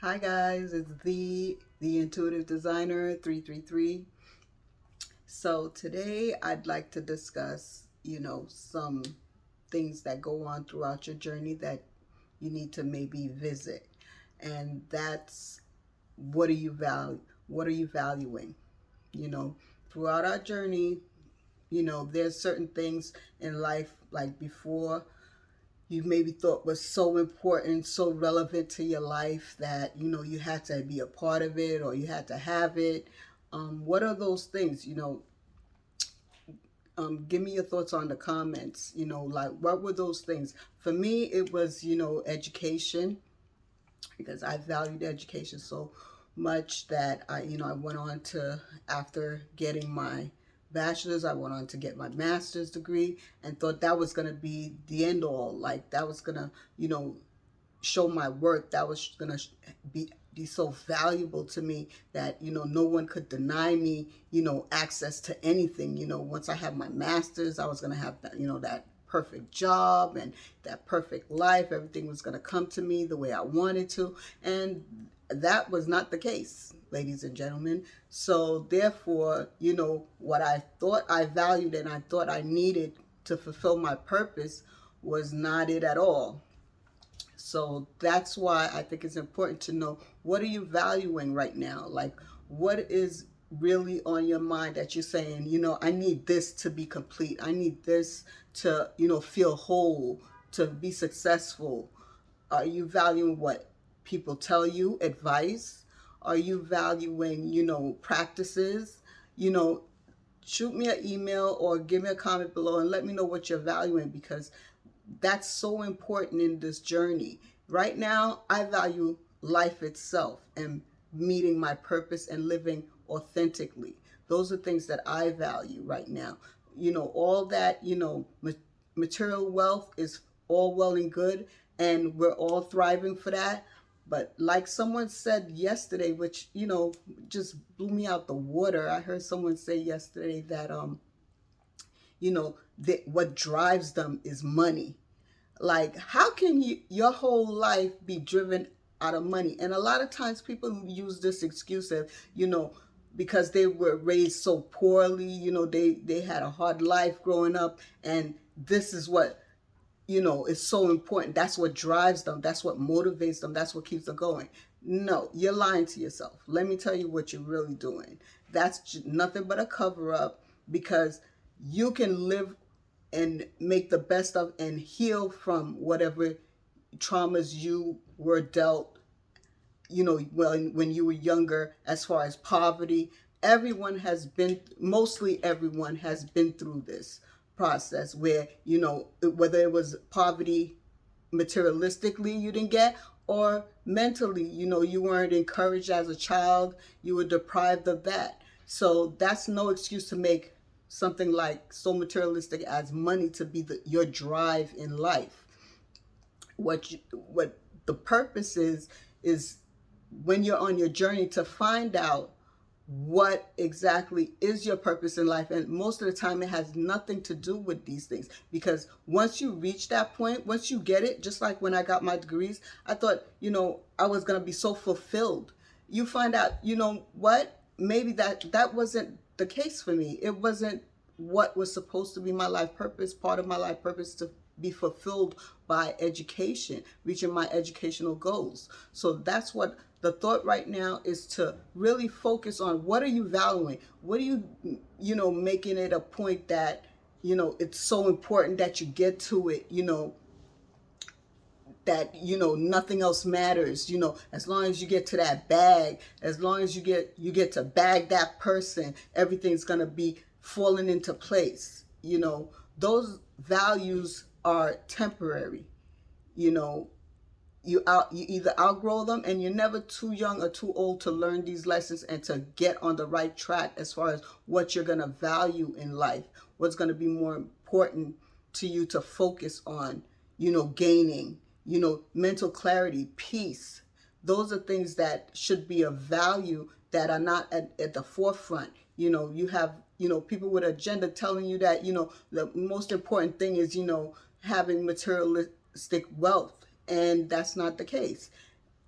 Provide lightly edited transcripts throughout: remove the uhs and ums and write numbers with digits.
Hi guys, it's the Intuitive Designer 333. So today I'd like to discuss, some things that go on throughout your journey that you need to maybe visit. And that's what are you valuing? You know, Throughout our journey, there's certain things in life like before you maybe thought was so important, so relevant to your life that you had to be a part of it or you had to have it. What are those things? Give me your thoughts on the comments. Like what were those things? For me, it was education because I valued education so much that I went on to, after getting my bachelor's, I went on to get my master's degree and thought that was going to be the end all. Like that was going to, show my worth. That was going to be so valuable to me that no one could deny me access to anything. Once I have my master's, I was going to have that that perfect job and that perfect life. Everything was going to come to me the way I wanted to, and that was not the case, ladies and gentlemen. So therefore, what I thought I valued and I thought I needed to fulfill my purpose was not it at all. So that's why I think it's important to know, what are you valuing right now? Like, what is really on your mind that you're saying, I need this to be complete. I need this to, feel whole, to be successful. Are you valuing what people tell you, advice? Are you valuing, practices? You know, Shoot me an email or give me a comment below and let me know what you're valuing, because that's so important in this journey. Right now, I value life itself and meeting my purpose and living authentically. Those are things that I value right now. All that, material wealth is all well and good, and we're all thriving for that. But like someone said yesterday, which, just blew me out the water. I heard someone say yesterday that, what drives them is money. Like, how can your whole life be driven out of money? And a lot of times people use this excuse of, because they were raised so poorly, they had a hard life growing up, and this is what, is so important. That's what drives them. That's what motivates them. That's what keeps them going. No, you're lying to yourself. Let me tell you what you're really doing. That's nothing but a cover up, because you can live and make the best of and heal from whatever traumas you were dealt, when you were younger, as far as poverty. Mostly everyone has been through this process where, whether it was poverty materialistically you didn't get, or mentally, you weren't encouraged as a child, you were deprived of that. So that's no excuse to make something like so materialistic as money to be your drive in life. What the purpose is when you're on your journey to find out what exactly is your purpose in life. And most of the time it has nothing to do with these things, because once you reach that point, once you get it, just like when I got my degrees, I thought, I was going to be so fulfilled. You find out, what, maybe that wasn't the case for me. It wasn't what was supposed to be my life purpose. Part of my life purpose to be fulfilled by education, reaching my educational goals. So that's what the thought right now is, to really focus on, what are you valuing? What are you, making it a point that, it's so important that you get to it, that nothing else matters, as long as you get to that bag, as long as you get to bag that person, everything's going to be falling into place. Those values are temporary. you know you either outgrow them, and you're never too young or too old to learn these lessons and to get on the right track as far as what you're going to value in life, what's going to be more important to you to focus on, gaining, mental clarity, peace. Those are things that should be of value, that are not at the forefront. You have, people with agenda telling you that, the most important thing is, having materialistic wealth, and that's not the case.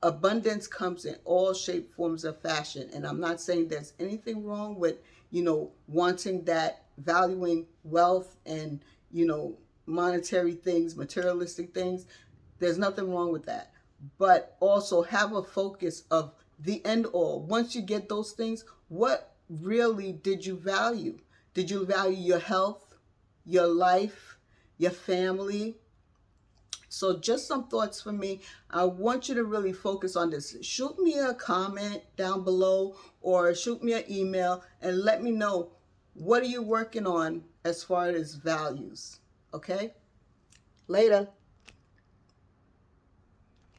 abundance comes in all shape, forms, of fashion. And I'm not saying there's anything wrong with, wanting that, valuing wealth and, monetary things, materialistic things. There's nothing wrong with that. But also have a focus of the end all. Once you get those things, what really did you value? Did you value your health, your life, your family? So just some thoughts for me. I want you to really focus on this. Shoot me a comment down below or shoot me an email and let me know, what are you working on as far as values? Okay? Later.